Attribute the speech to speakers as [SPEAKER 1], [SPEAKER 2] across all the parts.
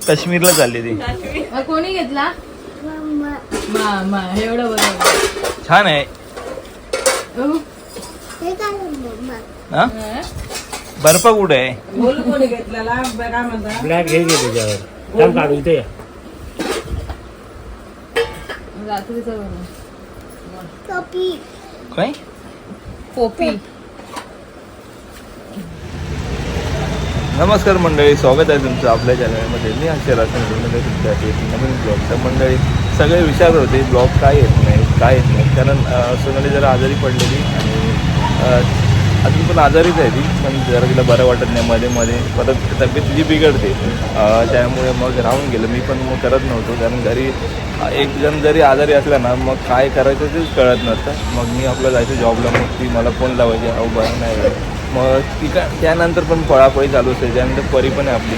[SPEAKER 1] काश्मीरला चालली ती.
[SPEAKER 2] कोणी घेतला? मामा. एवढं बरोबर
[SPEAKER 1] छान आहे. हा बर्फ कुठे आहे?
[SPEAKER 3] कोणी घेतलेला काय म्हणता?
[SPEAKER 4] ब्लॅक घे त्याच्यावर काम काढू इथे.
[SPEAKER 2] रात्रीचं
[SPEAKER 1] काय
[SPEAKER 2] पोपी.
[SPEAKER 1] नमस्कार मंडळी, स्वागत आहे तुमचं आपल्या चॅनलमध्ये. मी अक्षय राजमध्ये तुमच्यासाठी एक नवीन ब्लॉग. तर मंडळी सगळे विचारत होते ब्लॉग काय येत नाही, कारण सोनाली जरा आजारी पडलेली आणि अजून पण आजारीच आहे ती, पण जरा तिला बरं वाटत नाही. मध्ये परत तब्येत तिची बिघडते, त्यामुळे मग राहून गेलं. मी पण मग करत नव्हतो, कारण घरी एक जण जरी आजारी असला ना मग काय करायचं तेच कळत नसतं. मग मी आपलं जायचं जॉबला, मग ती मला फोन लावायची, अहो बरं नाही. मग ती त्यानंतर पण पळापळी चालू असते. त्यानंतर परी पण आहे आपली,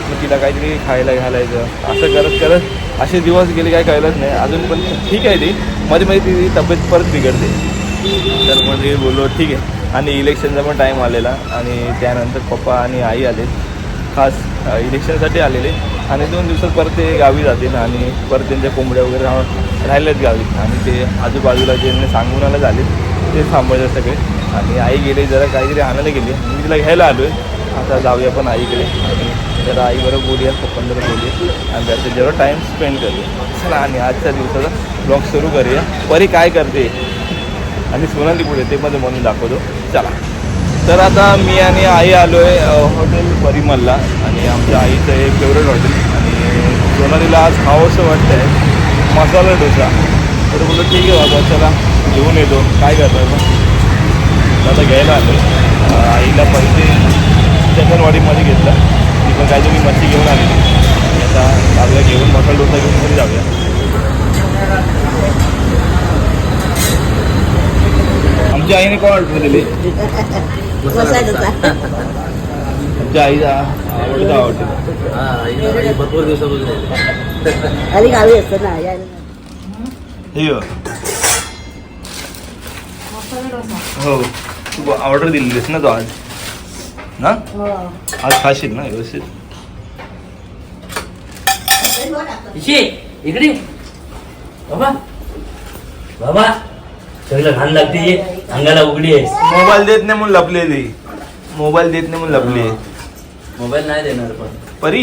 [SPEAKER 1] मग तिला काहीतरी खायला घालायचं. असं करत करत असे दिवस गेले, काय कळलंच नाही. अजून पण ठीक आहे ती, मध्ये ती तब्येत परत बिघडते. तर म्हणजे बोललो ठीक आहे. आणि इलेक्शनचा पण टाईम आलेला आणि त्यानंतर पप्पा आणि आई आले, खास इलेक्शनसाठी आलेले. आणि 2 दिवसात परत ते गावी जातील आणि परत त्यांच्या कोंबड्या वगैरे राहिल्यात गावी. आणि ते आजूबाजूला जे सांगून आलं झाले ते थांबायचे सगळे. आणि आई गेले, जरा काहीतरी आणायला गेली. मी तिला घ्यायला आलो आहे. आता जाऊया पण आईकडे आणि जरा आईबरोबर बोलूया, पप्पांबरोबर बोलूया आणि त्याचं जरा टाईम स्पेंड करूया. चला आणि आजच्या दिवसाचा ब्लॉग सुरू करूया. परी काय करते आणि सोनाली पुढे ते मध्ये म्हणून दाखवतो. चला. तर आता मी आणि आई आलो आहे हॉटेल परिमलला, आणि आमच्या आईचं एक फेवरेट हॉटेल. आणि सोनालीला आज खावंसं वाटतं आहे मसाला डोसा. तर बोलतो ठीक आहे बाबा, चला घेऊन येतो. काय करतात मग आता घ्यायला आलो. आईला पहिले चंदनवाडीमध्ये घेतला, ती पण काहीतरी मच्छी घेऊन आलेली. आता आपल्या घेऊन मसाला डोसा घेऊन तरी जाऊया. आमच्या आईने कोण ऑर्डर दिली? आमच्या आईचा आवडता हॉटेल.
[SPEAKER 4] भरपूर दिवसापासून
[SPEAKER 3] गावी असतं ना.
[SPEAKER 1] हे हो, तू ऑर्डर दिलेलीस ना तू आज ना? आज खाशील ना व्यवस्थित?
[SPEAKER 4] इकडे बाबा बाबा सगळं घाण लागते, अंगाला उघडी आहे.
[SPEAKER 1] मोबाईल देत नाही म्हणून लपलेली, मोबाईल देत नाही म्हणून लपली.
[SPEAKER 4] मोबाईल नाही देणार पण.
[SPEAKER 1] परी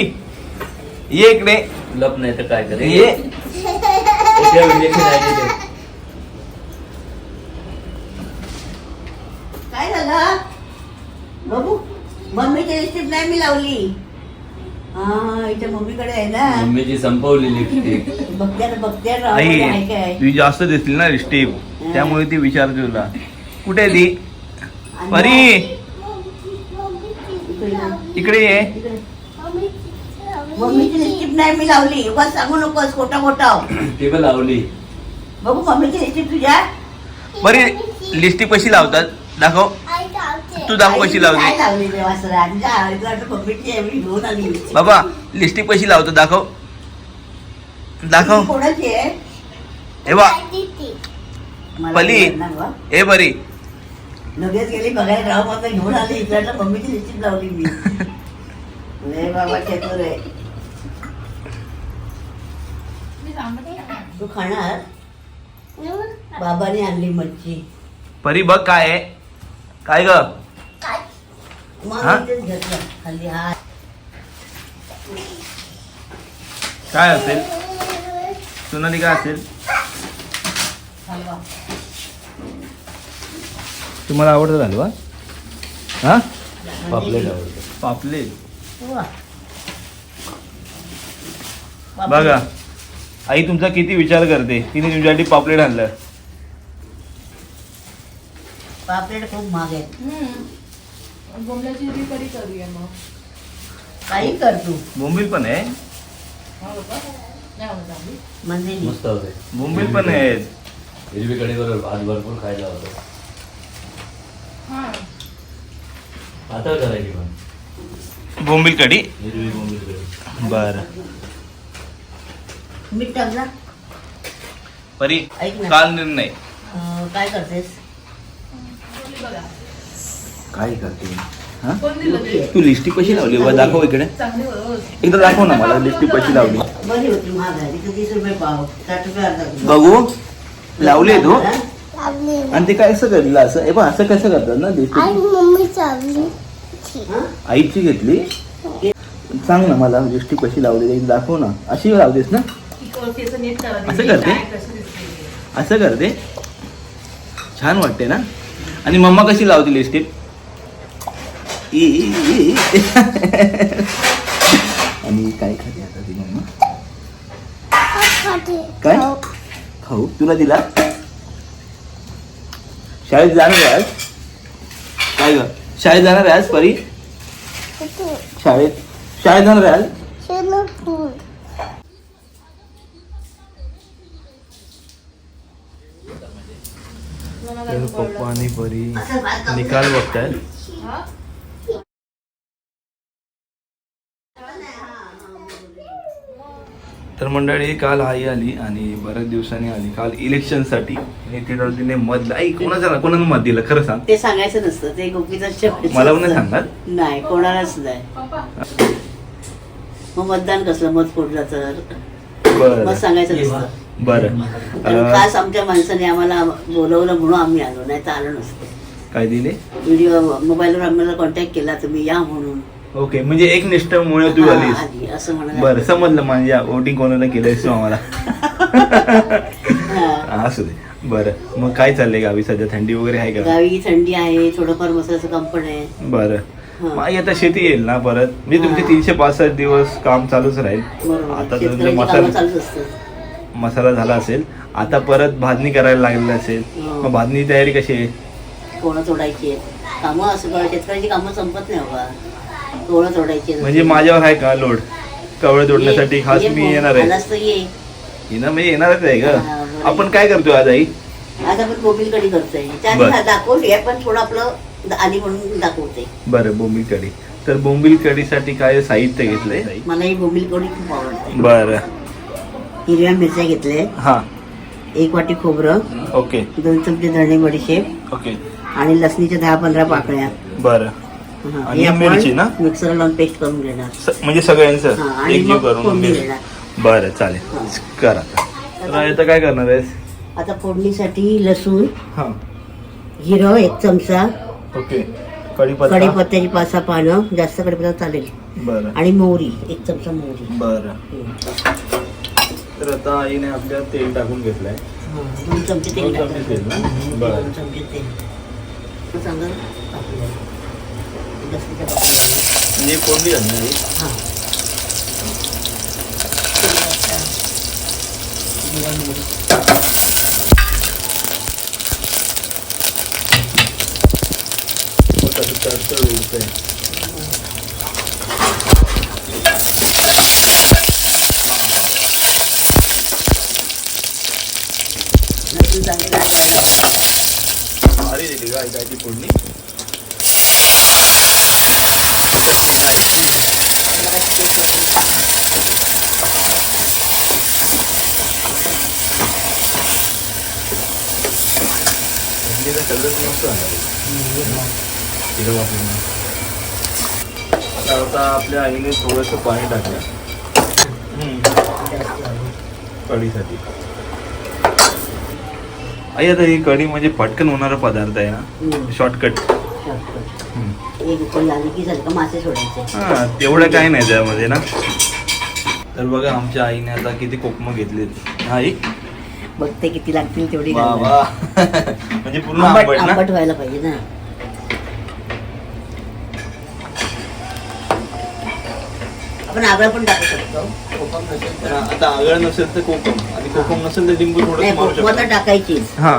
[SPEAKER 1] ये इकडे.
[SPEAKER 4] लप नाही तर काय करे.
[SPEAKER 1] ये.
[SPEAKER 3] काय झालं बाबू? मम्मीची लिपस्टिक नाही मी लावली. हा, इथे मम्मीकडे आहे ना.
[SPEAKER 4] मम्मीची संपवली लिपस्टिक.
[SPEAKER 3] बघते
[SPEAKER 1] आई
[SPEAKER 3] काय.
[SPEAKER 1] तुझी जास्त दिसली ना लिपस्टिक, त्यामुळे ती विचारते तुला कुठे आहे ती. परी इकडे ये.
[SPEAKER 3] मम्मीची लिपस्टिक नाही मी लावली. उगाच सांगू नकोस खोटा खोटा.
[SPEAKER 4] ती पण लावली.
[SPEAKER 3] बघू मम्मीची लिपस्टिक तुझ्या.
[SPEAKER 1] परी लिपस्टिक कशी लावतात दाखव. तू दाखव कशी लावली.
[SPEAKER 3] काय लावली देवासरा? मम्मीची एवढी घेऊन आली.
[SPEAKER 1] बाबा लिपस्टिक कशी लावतात दाखव, दाखव.
[SPEAKER 3] कोणाची आहे?
[SPEAKER 1] हे बा
[SPEAKER 3] मला
[SPEAKER 1] पली
[SPEAKER 3] नाही येणार बा.
[SPEAKER 1] हे बरी.
[SPEAKER 3] लगेच गेली बघायला, राव माता घेऊन आली. इकडनं मम्मीची लिपस्टिक लावली मी. लय बाबा चतुर आहे. तू खाणार? बाबाने आणली मच्छी.
[SPEAKER 1] परी बघ काय आहे, काय ग?
[SPEAKER 3] मग
[SPEAKER 1] हा?
[SPEAKER 3] इथेच घेतलं खाली हात.
[SPEAKER 1] काय असेल सोनाली, काय असेल?
[SPEAKER 3] हलवा.
[SPEAKER 1] तुम्हाला आवडतं हलवा? हा,
[SPEAKER 4] पापलेट आवडतं.
[SPEAKER 1] पापलेट.
[SPEAKER 3] वा.
[SPEAKER 1] बघा आई तुमचा किती विचार करते. तिने तुमच्यासाठी पापलेट आणलं.
[SPEAKER 3] पापलेट खूप महाग आहे.
[SPEAKER 2] बोंबल्याची बी कढी करूया मग.
[SPEAKER 3] काही कर तू.
[SPEAKER 1] बोंबील पण आहे.
[SPEAKER 2] नाही आवडत आम्ही.
[SPEAKER 3] म्हणजे
[SPEAKER 4] मस्त होते.
[SPEAKER 1] बोंबील पण आहेत.
[SPEAKER 4] हिरवी कढी बरोबर भात भरपूर खायला होतं.
[SPEAKER 2] हा.
[SPEAKER 4] आता करायची पण
[SPEAKER 1] बोंबील कढी.
[SPEAKER 4] हिरवी बोंबील कढी.
[SPEAKER 1] बर
[SPEAKER 3] मीठ टाकला.
[SPEAKER 1] परी
[SPEAKER 3] ऐक ना.
[SPEAKER 1] काल निर्णय
[SPEAKER 3] काय करतेस?
[SPEAKER 2] बघा
[SPEAKER 4] काय करते
[SPEAKER 1] हा
[SPEAKER 2] कोण दिलं ते?
[SPEAKER 1] तू लिपस्टिक कशी लावली व दाखव इकडे
[SPEAKER 2] चांगली बरोबर.
[SPEAKER 1] एकदा दाखव ना मला लिपस्टिक कशी लावली
[SPEAKER 3] बरी होती महाग आहे तिथं 30 रुपये पाव 60 रुपये अर्धा किलो.
[SPEAKER 1] बघू लावली तू
[SPEAKER 3] हा?
[SPEAKER 1] आणि ते काय असं करलं असं हे पण असं कसं करतात ना लिपस्टिक
[SPEAKER 3] हा?
[SPEAKER 1] आईची घेतली सांग ना मला लिपस्टिक कशी लावली ते दाखव ना अशी लावतेस ना
[SPEAKER 2] केस नीट करा.
[SPEAKER 1] असं करते?
[SPEAKER 2] काय कशी दिसते?
[SPEAKER 1] असं करते छान वाटते ना आणि मम्मा कशी लावते लिपस्टिक आणि काय खाते आता ती मम्मा काय खाऊ तुला दिला शाळेत जाणार आहे आज काय ग शाळेत जाणार आहे आज परी शाळेत जाणार आहे आज पप्पा आणि परी निकाल बघतायत
[SPEAKER 2] हा?
[SPEAKER 1] तर मंडळी काल आई आली आणि बऱ्याच दिवसांनी आली काल इलेक्शनसाठी आणि तिने मत आई कोणाला मत दिलं खरं सांग
[SPEAKER 3] ते सांगायचं नसतं ते गोपीचा
[SPEAKER 1] मला पण नाही सांगणार
[SPEAKER 3] नाही कोणालाच नाही
[SPEAKER 2] पप्पा
[SPEAKER 3] मग मतदान कसलं मत फोडलं तर मत
[SPEAKER 1] बरं
[SPEAKER 3] सांगायचं नसतं
[SPEAKER 1] बरं
[SPEAKER 3] कारण खास आमच्या माणसाने आम्हाला बोलवलं म्हणून आम्ही आलो नाही तर आलो नसतो
[SPEAKER 1] काय दिले
[SPEAKER 3] व्हिडिओ मोबाईलवर आम्हाला कॉन्टॅक्ट केला तुम्ही या म्हणून
[SPEAKER 1] ओके म्हणजे एक निष्ठामुळे तू
[SPEAKER 3] हा,
[SPEAKER 1] आलीस
[SPEAKER 3] आली, असं म्हणाला
[SPEAKER 1] बरं समजलं म्हणजे वोटिंग कोणाला केलंयस तू आम्हाला
[SPEAKER 3] हा.
[SPEAKER 1] असू दे बरं मग काय चाललंय गावी सध्या थंडी वगैरे आहे का
[SPEAKER 3] गावी थंडी आहे थोडंफार मसाल्याचं काम पण आहे
[SPEAKER 1] बरं
[SPEAKER 3] हा.
[SPEAKER 1] मग आई आता शेती येईल ना परत म्हणजे तुमचे 365 दिवस काम चालूच राहील
[SPEAKER 3] बरोबर
[SPEAKER 1] आता तुमचं
[SPEAKER 3] शेतकऱ्यांची कामं
[SPEAKER 1] मसाला
[SPEAKER 3] चालूच असतात
[SPEAKER 1] मसाला झाला असेल आता परत भाजणी करायला लागलेलं असेल
[SPEAKER 3] हो.
[SPEAKER 1] मग भाजणी तयारी कशी आहे
[SPEAKER 3] कोणं तोडायची आहेत कामं असं करा शेतकऱ्यांची कामं संपत नाही बाबा कोणं तोडायची आहेत.
[SPEAKER 1] म्हणजे माझ्यावर आहे का लोड कवळे तोडण्यासाठी
[SPEAKER 3] ये-
[SPEAKER 1] खास
[SPEAKER 3] ये
[SPEAKER 1] मी
[SPEAKER 3] मग,
[SPEAKER 1] येणार आहे
[SPEAKER 3] आलास तर ये
[SPEAKER 1] हिना म्हणजे येणारच आहे
[SPEAKER 3] हा,
[SPEAKER 1] का
[SPEAKER 3] बरोबर.
[SPEAKER 1] आपण काय करतोय आज आई
[SPEAKER 3] आज आपण मोबिल कढी करतोय त्या
[SPEAKER 1] बरं.
[SPEAKER 3] आधी दाखवली पण थोडं आपलं आधी म्हणून दाखवते
[SPEAKER 1] बरं बोंबील कढी तर बोंबील कढीसाठी काय साहित्य घेतलंय
[SPEAKER 3] मला ही बोंबील कढी खूप आवडते
[SPEAKER 1] बरं
[SPEAKER 3] हिरव्या मिरच्या घेतल्या
[SPEAKER 1] हा
[SPEAKER 3] 1 वाटी खोबरं
[SPEAKER 1] ओके
[SPEAKER 3] 2 चमचे धणे बडीशेप
[SPEAKER 1] ओके
[SPEAKER 3] आणि लसणीच्या 10-15 पाकळ्या
[SPEAKER 1] बरं
[SPEAKER 3] हा,
[SPEAKER 1] आणि
[SPEAKER 3] हे आपण
[SPEAKER 1] मिरची ना?
[SPEAKER 3] मिक्सरला लावून पेस्ट करून घेणार
[SPEAKER 1] म्हणजे सगळ्यांचं
[SPEAKER 3] हा, आणि
[SPEAKER 1] एकजीव
[SPEAKER 3] मग
[SPEAKER 1] करून
[SPEAKER 3] फोडणी
[SPEAKER 1] घे.
[SPEAKER 3] देणार.
[SPEAKER 1] बरं चालेल
[SPEAKER 3] हा.
[SPEAKER 1] कर आता तर आता काय करणार आहेस
[SPEAKER 3] आता फोडणीसाठी लसूण
[SPEAKER 1] हा
[SPEAKER 3] जिरं 1 चमचा
[SPEAKER 1] ओके कढीपत्ता
[SPEAKER 3] कढीपत्त्याची 5-6 पानं जास्त कढीपत्ता चालेल
[SPEAKER 1] बरं
[SPEAKER 3] आणि मोहरी 1 चमचा मोहरी
[SPEAKER 1] बरं तर आता आईने आपल्या तेल टाकून घेतलंय
[SPEAKER 3] 2 चमचे तेल
[SPEAKER 1] 2 चमचे तेल ना? बरं.
[SPEAKER 3] 2 चमचे तेल चांगलं टाकूया. लसणीच्या पाकळ्या
[SPEAKER 1] म्हणजे कोणती घालणार आई?
[SPEAKER 3] हा जिरा मोहरी
[SPEAKER 1] मग कसं तडतड उडतंय.
[SPEAKER 3] लसूण चांगली लाल करायला
[SPEAKER 1] भारी दिली का आई काय ती फोडणी चटणी नाही चटणीचा कलरच मस्त आला हिरवा पूर्ण आता आपल्या आईने थोडंसं पाणी टाकलं कढीसाठी आई आता ही कढी म्हणजे पटकन होणारा पदार्थ आहे ना शॉर्टकट
[SPEAKER 3] एक उकळी आली की झालं का मासे सोडायचे
[SPEAKER 1] हा तेवढं काय नाही त्यामध्ये ना तर बघा आमच्या आईने आता किती कोकमं घेतलीत आई
[SPEAKER 3] बघते किती लागतील तेवढी
[SPEAKER 1] वा
[SPEAKER 3] घालणार.
[SPEAKER 1] वा म्हणजे पूर्ण
[SPEAKER 3] आंबट
[SPEAKER 1] आंबट ना
[SPEAKER 3] आंबट व्हायला पाहिजे ना आपण आगळ पण टाकू शकतो कोकम नसेल तर
[SPEAKER 1] आता आगळ नसेल तर कोकम आणि कोकम नसेल तर लिंबू
[SPEAKER 3] नाही
[SPEAKER 1] थोडं मारू
[SPEAKER 3] कोकम तर
[SPEAKER 1] शकतो
[SPEAKER 3] टाकायचीच
[SPEAKER 1] हा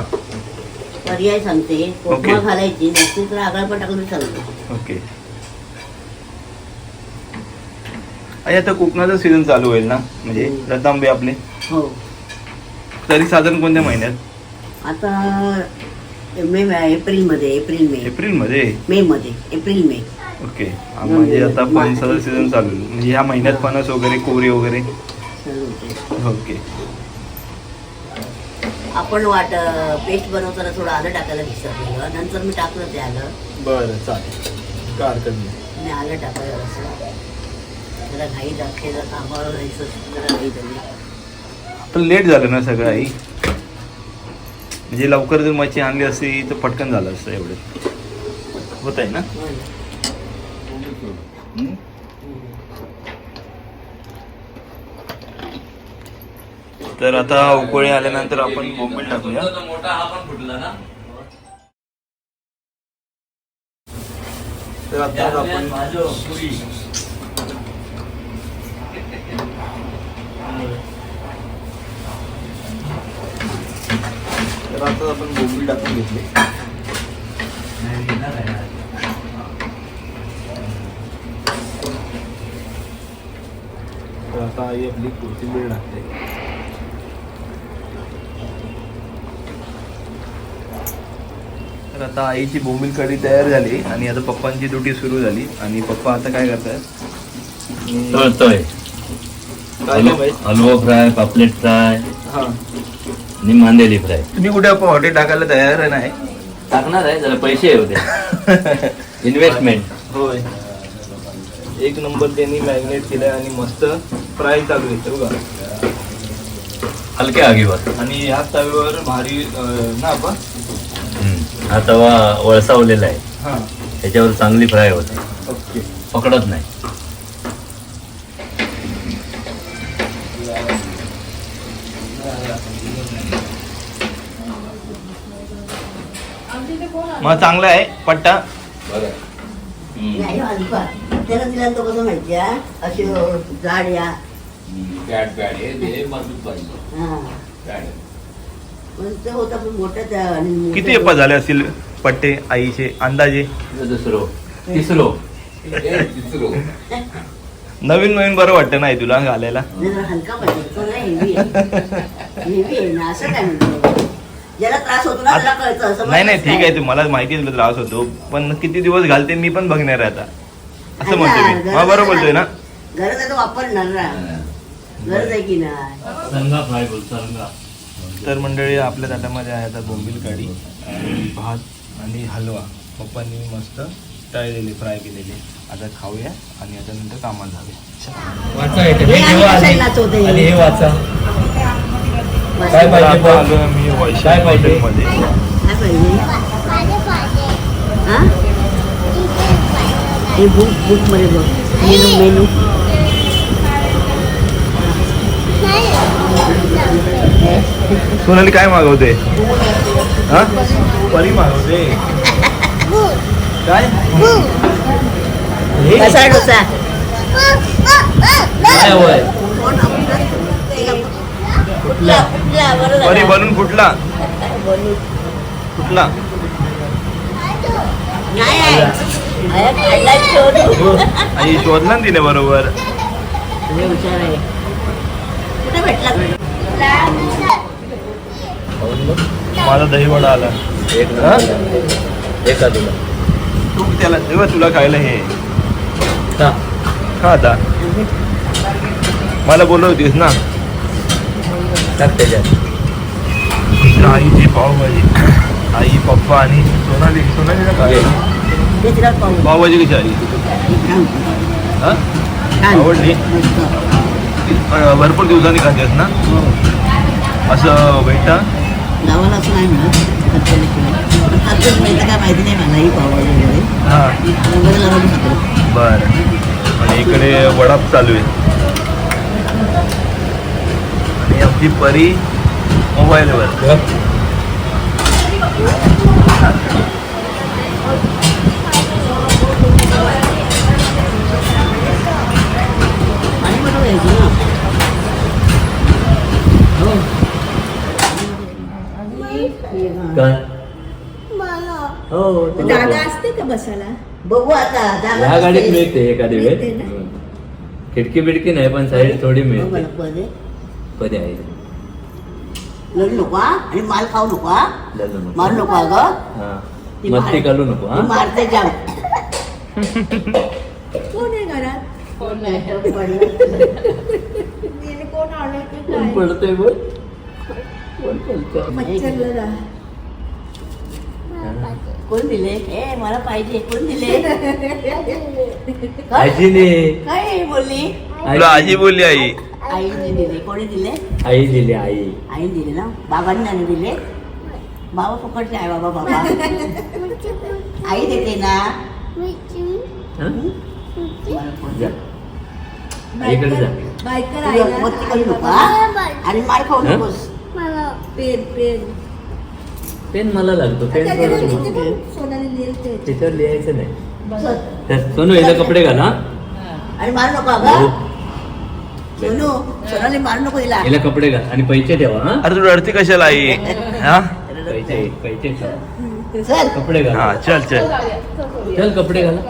[SPEAKER 3] पर्याय सांगते
[SPEAKER 1] ओके.
[SPEAKER 3] कोकम घालायची नसतील तर आगळ पण टाकलं तरी चालतं
[SPEAKER 1] ओके आई आता कोकणाचा सीझन चालू होईल ना म्हणजे रतांबे आपले
[SPEAKER 3] हो
[SPEAKER 1] तरी साधारण कोणत्या महिन्यात
[SPEAKER 3] आता एप्रिल मध्ये
[SPEAKER 1] एप्रिलमध्ये
[SPEAKER 3] मे मध्ये एप्रिल मे
[SPEAKER 1] ओके म्हणजे आता फणसाचा सीझन चालू आहे म्हणजे ह्या महिन्यात फणस वगैरे कोरी वगैरे
[SPEAKER 3] चालू होते.
[SPEAKER 1] ओके
[SPEAKER 3] आपण पेस्ट बनवताना थोडं आलं टाकायला विसरलेलं नंतर मी टाकलं ते आलं
[SPEAKER 1] बरं चालेल काय हरकत नाही.
[SPEAKER 3] आणि आलं टाकायला असं जरा घाई दाखते जरा कामावर जायचं जरा घाई झाली.
[SPEAKER 1] पण लेट झालं ना सगळं आई. म्हणजे लवकर जर मच्छी आणली असती तर पटकन झालं असतं एवढं. होत आहे ना. तर आता उकळी आल्यानंतर आपण बोंबील टाकूया.
[SPEAKER 4] मोठा हा पण फुटला ना.
[SPEAKER 1] तर आता आपण बोंबील टाकून घेतले. तर आता आई आपली कोथिंबीर टाकते. तर आता आईची बोंबील कढी तयार झाली आणि आता पप्पांची ड्युटी सुरू झाली. आणि पप्पा आता काय करतात?
[SPEAKER 4] तळतोय. हलवा फ्राय, पापलेट फ्राय
[SPEAKER 1] हां,
[SPEAKER 4] आणि मांदेली फ्राय.
[SPEAKER 1] तुम्ही कुठे हॉटेल टाकायला तयार आहे नाही?
[SPEAKER 4] टाकणार आहे, जरा पैसे होते. इन्व्हेस्टमेंट.
[SPEAKER 1] होय, एक नंबर त्यांनी मॅरिनेट केलंय आणि मस्त फ्राय चालू आहे बघा.
[SPEAKER 4] हलक्या आगीवर.
[SPEAKER 1] आणि ह्या तव्यावर भारी ना आपण
[SPEAKER 4] हा तवा वळसावलेला आहे,
[SPEAKER 1] हां.
[SPEAKER 4] त्याच्यावर चांगली फ्राय होते,
[SPEAKER 1] ओके.
[SPEAKER 4] पकडत नाही.
[SPEAKER 1] मग चांगला आहे पट्टा.
[SPEAKER 3] नाही हलका त्याला तिला तो कसं माहिती आहे अशी जाड या हा पण ते होता पण मोठा त्या आणि
[SPEAKER 1] किती एप्पा झाले असतील पट्टे आईचे अंदाजे?
[SPEAKER 4] तिसरो.
[SPEAKER 1] नवीन नवीन बरं वाटतं नाही तुला घालायला?
[SPEAKER 3] जरा हलका पाहिजे तो नाही हेवी आहे ना असं काय म्हणतो ज्याला त्रास होतो ना त्याला कळतं असं
[SPEAKER 1] नाही नाही
[SPEAKER 3] म्हणतात
[SPEAKER 1] ठीक
[SPEAKER 3] काय?
[SPEAKER 1] आहे, तुम्हाला माहिती आहे तुला त्रास होतो, पण किती दिवस घालते मी पण बघणार आहे आता, असं म्हणतो
[SPEAKER 3] अच्छा,
[SPEAKER 1] मी.
[SPEAKER 3] गरज
[SPEAKER 1] मग बरोबर
[SPEAKER 3] आहे
[SPEAKER 1] बोलतोय ना?
[SPEAKER 3] गरज आहे तर वापरणार ना, गरज आहे की नाही.
[SPEAKER 4] सरंगा फ्राय बोल, सरंगा.
[SPEAKER 1] तर मंडळी आपल्या ताटामध्ये आहे आता बोंबील कढी, भात आणि हलवा पप्पांनी मस्त तळलेली फ्राय केलेली. आता खाऊया आणि आता नंतर कामाला जाऊया.
[SPEAKER 3] हे आणि कशाला नाचवते?
[SPEAKER 4] आणि हे वाचा.
[SPEAKER 3] बस.
[SPEAKER 4] काय पाहिजे?
[SPEAKER 1] आता आलो मी वैशाली
[SPEAKER 4] काय पाहिजे?
[SPEAKER 1] हॉटेलमध्ये.
[SPEAKER 3] काय पाहिजे हा हे बुक मध्ये बघ मेनू मेनू
[SPEAKER 1] सोनाली काय मागवते? हा परी मागवते काय?
[SPEAKER 3] कसा डोसा
[SPEAKER 4] काय हवंय?
[SPEAKER 3] फुटला बरं
[SPEAKER 1] परी
[SPEAKER 3] झालं.
[SPEAKER 1] बनून फुटला फुटला.
[SPEAKER 3] नाही आहे खाल्ला शोध
[SPEAKER 1] आई शोधला ना तिने बरोबर.
[SPEAKER 3] तुम्ही हुशार आहे कुठे भेटला
[SPEAKER 1] माझा दहीवडा आला. हा?
[SPEAKER 4] एका तुला.
[SPEAKER 1] तू त्याला तेव्हा तुला खायला हे
[SPEAKER 4] का?
[SPEAKER 1] खा आता. मला बोलवतीस ना.
[SPEAKER 4] टाक त्याच्यात.
[SPEAKER 1] आईची पावभाजी, आई पप्पा आणि सोनाली. सोनालीला काय
[SPEAKER 3] ते तिला पाहू
[SPEAKER 1] पावभाजी कशी आली? हा? आवडली? भरपूर दिवसांनी खातेस ना असं भेटा?
[SPEAKER 3] गावाला असं नाही मिळत खातच मिळतं काय माहिती नाही मला ही पावभाजी वगैरे
[SPEAKER 1] हां
[SPEAKER 3] वगैरे लावून खातो.
[SPEAKER 1] बरं. आणि इकडे वडा चालू आहे आणि आमची परी मोबाईलवर.
[SPEAKER 3] आणि म्हणून यायचं ना
[SPEAKER 4] काय?
[SPEAKER 3] हो तर
[SPEAKER 2] जागा असते का बसायला?
[SPEAKER 3] बघू आता जागा
[SPEAKER 4] ह्या गाडीत
[SPEAKER 3] नसते.
[SPEAKER 4] मिळते एखादी वेळ.
[SPEAKER 2] मिळते ना?
[SPEAKER 4] खिडकी बिडकी नाही, पण साईड थोडी
[SPEAKER 3] बघू
[SPEAKER 4] मिळते.
[SPEAKER 3] ना, पदे.
[SPEAKER 4] कधी आहे?
[SPEAKER 3] लढू नको हा आणि माल खाऊ नको हा
[SPEAKER 4] झालं मग.
[SPEAKER 3] मारू नको अगं
[SPEAKER 4] हा.
[SPEAKER 3] ती
[SPEAKER 4] मस्ती
[SPEAKER 3] मार-
[SPEAKER 4] घालू नको
[SPEAKER 3] ती
[SPEAKER 4] हा.
[SPEAKER 3] मारते जाम
[SPEAKER 2] कोण आहे घरात?
[SPEAKER 3] कोण नाही तर पडलं.
[SPEAKER 2] गेले कोण आलं की
[SPEAKER 4] कोण
[SPEAKER 2] काय?
[SPEAKER 4] पडतंय बघ. कोण पडतंय?
[SPEAKER 2] मच्छरला जा.
[SPEAKER 4] हा.
[SPEAKER 3] कोण दिले ए मला पाहिजे कोण दिले काय
[SPEAKER 4] आजीने
[SPEAKER 3] काय बोलली
[SPEAKER 1] तुला आजी बोलली आई.
[SPEAKER 3] आईने दिले कोणी दिले
[SPEAKER 4] आई दिली आई.
[SPEAKER 3] आईने दिले ना बाबांनी नाही दिले बाबा फुकटचे आहे बाबा बाबा आई देते ना
[SPEAKER 4] हं?
[SPEAKER 3] मला कोण
[SPEAKER 4] जा. आईकडे जा.
[SPEAKER 2] बायकर
[SPEAKER 3] तुला
[SPEAKER 2] आहे ना?
[SPEAKER 3] मस्ती करू नका आणि मार खाऊ
[SPEAKER 4] हं?
[SPEAKER 3] नकोस
[SPEAKER 2] पेन पेन
[SPEAKER 4] पेन मला लागतो पेन
[SPEAKER 2] त्याच्यावर
[SPEAKER 4] थोडंसं
[SPEAKER 2] किती
[SPEAKER 4] मोठं.
[SPEAKER 2] पण सोनाली लिहिलं ते.
[SPEAKER 4] त्याच्यावर लिहायचं नाही.
[SPEAKER 3] चल.
[SPEAKER 4] तर सोनू याला कपडे घाल हा.
[SPEAKER 3] आणि मारू नको
[SPEAKER 4] हो.
[SPEAKER 3] अगं सोनू सोनाली मारू नको तिला
[SPEAKER 4] याला कपडे घाल आणि पैसे ठेवा हा.
[SPEAKER 1] अरे तू रडती कशाला आई हा
[SPEAKER 4] पैसे पैसे ठेवा.
[SPEAKER 3] चल
[SPEAKER 4] कपडे घाल.
[SPEAKER 1] हा चल चल
[SPEAKER 4] चल कपडे घाला.